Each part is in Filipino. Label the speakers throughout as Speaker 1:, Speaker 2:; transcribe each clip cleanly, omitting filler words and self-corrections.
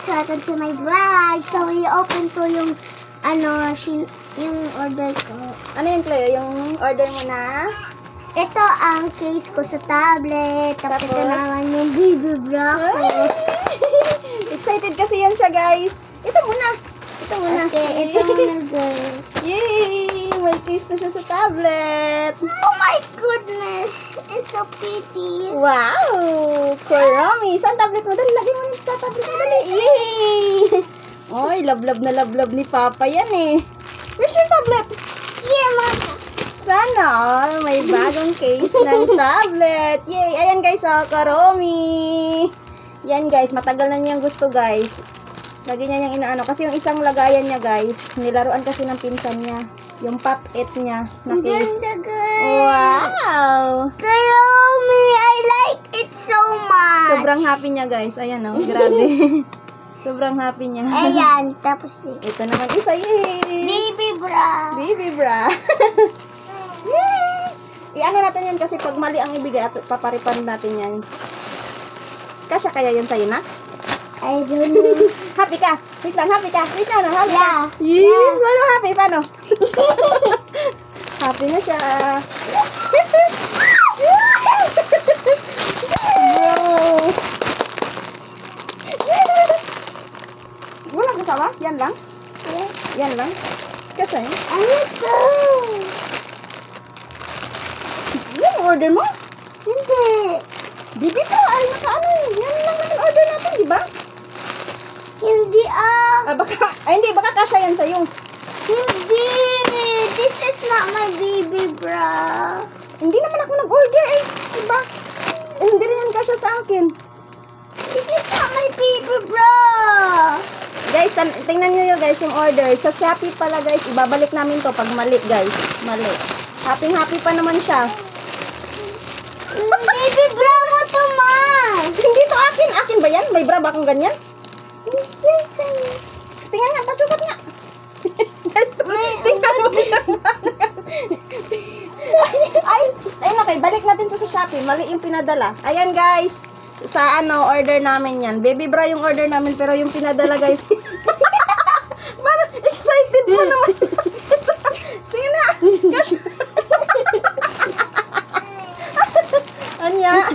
Speaker 1: welcome to my vlog. So, i-open to yung, yung order ko.
Speaker 2: Ano yun, Cleo? Yung order mo na?
Speaker 1: Ito ang case ko sa tablet. Tapos ito naman yung baby bra ko.
Speaker 2: Excited kasi yan siya, guys. Ito muna.
Speaker 1: Okay, ito muna, guys.
Speaker 2: Yay! May case na siya sa tablet.
Speaker 1: Oh my goodness! It's so pretty.
Speaker 2: Wow! Kuromi! Saan tablet mo? Dali, lagay mo sa tablet mo. Dali. Yay! Oy, love na love ni Papa yan eh. Where's your tablet?
Speaker 1: Here, Mama.
Speaker 2: Sana may bagong case ng tablet. Yay! Ayan guys, Kuromi! Yan guys, matagal na niyang gusto guys. Lagi niya niyang inaano. Kasi yung isang lagayan niya guys, nilaruan kasi ng pinsan niya. Yung pop-it niya na case.
Speaker 1: Ganda, guys.
Speaker 2: Wow!
Speaker 1: Kuromi, I like it so much.
Speaker 2: Sobrang happy niya guys. Ayan oh, grabe. Sobrang happy niya.
Speaker 1: Ayan, tapos
Speaker 2: Ito naman isa, yay!
Speaker 1: baby bra.
Speaker 2: Baby bra. Yay! I-ano natin yan kasi pag mali ang ibigay at paparipan natin yan. Kasya kaya yan sa'yo na?
Speaker 1: I don't know.
Speaker 2: Happy ka? Wait lang, happy ka? Wait lang, happy
Speaker 1: Yeah.
Speaker 2: ka? Yeah. Paano happy? Paano? Happy na siya. Bro. Walang kasama? Yan lang?
Speaker 1: Yeah.
Speaker 2: Yan lang? Kasya yun?
Speaker 1: Ano to?
Speaker 2: Yan order mo?
Speaker 1: Hindi.
Speaker 2: Bibi ka, ay nakaano yun. Yan lang naman order natin, di ba?
Speaker 1: Hindi
Speaker 2: Hindi, baka kasya yan sa'yo.
Speaker 1: Hindi. This is not my baby bra.
Speaker 2: Hindi naman ako nag-order eh. Diba? Hindi rin yan kasya sa akin.
Speaker 1: This is not my baby bra.
Speaker 2: Guys, tingnan nyo yun guys yung order. Sa Shopee pala guys, ibabalik namin to pag mali guys. Mali. Happy pa naman siya.
Speaker 1: Baby bra mo to, Ma.
Speaker 2: Hindi to akin. Akin ba yan? May bra ba akong ganyan?
Speaker 1: Yes,
Speaker 2: Tingnan nga, pasukat nga. Guys, tingnan mo siya. Ay, okay. Balik natin to sa Shopee. Mali yung pinadala. Ayan guys. Sa order namin yan. Baby bra yung order namin pero yung pinadala guys. Parang excited pa naman. Sige na. Gosh. Anya?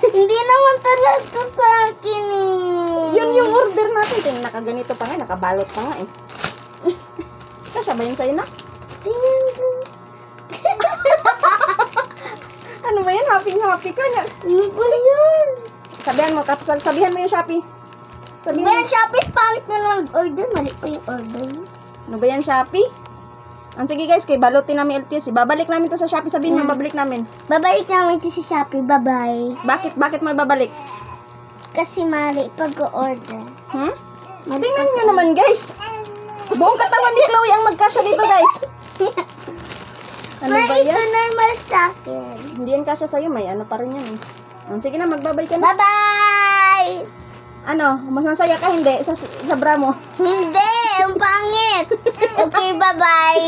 Speaker 1: Hindi naman talaga sa akin eh.
Speaker 2: Yun yung order natin. Tingnan, nakaganito pa nga. Nakabalot pa nga eh. Kasya ba yun sa'yo na?
Speaker 1: Tingnan ko.
Speaker 2: Ano ba yan? Happy ka na.
Speaker 1: Ano ba yan?
Speaker 2: Sabihan mo yung Shopee. Sabihan
Speaker 1: Ba yan,
Speaker 2: mo.
Speaker 1: Shopee, pangit na lang order. Mali pa yung order.
Speaker 2: Ano ba yan, Shopee? Sige guys, kay balutin namin LTS. Babalik namin to sa Shopee. Sabihin mo, babalik namin.
Speaker 1: Babalik namin ito sa Shopee. Bye-bye.
Speaker 2: Bakit mo babalik?
Speaker 1: Kasi mali pag-order.
Speaker 2: Tingnan nyo naman guys. Buong katawan ni Chloe ang magkasya dito guys. Ano
Speaker 1: Pero
Speaker 2: ba
Speaker 1: ito
Speaker 2: yan?
Speaker 1: normal sa akin.
Speaker 2: Hindi yan kasya sa'yo. May ano pa rin yan eh. Sige na, magbabay ka na.
Speaker 1: Bye-bye!
Speaker 2: Mas masaya ka hindi sa bra mo?
Speaker 1: Hindi! Ang pangit! Okay, bye-bye!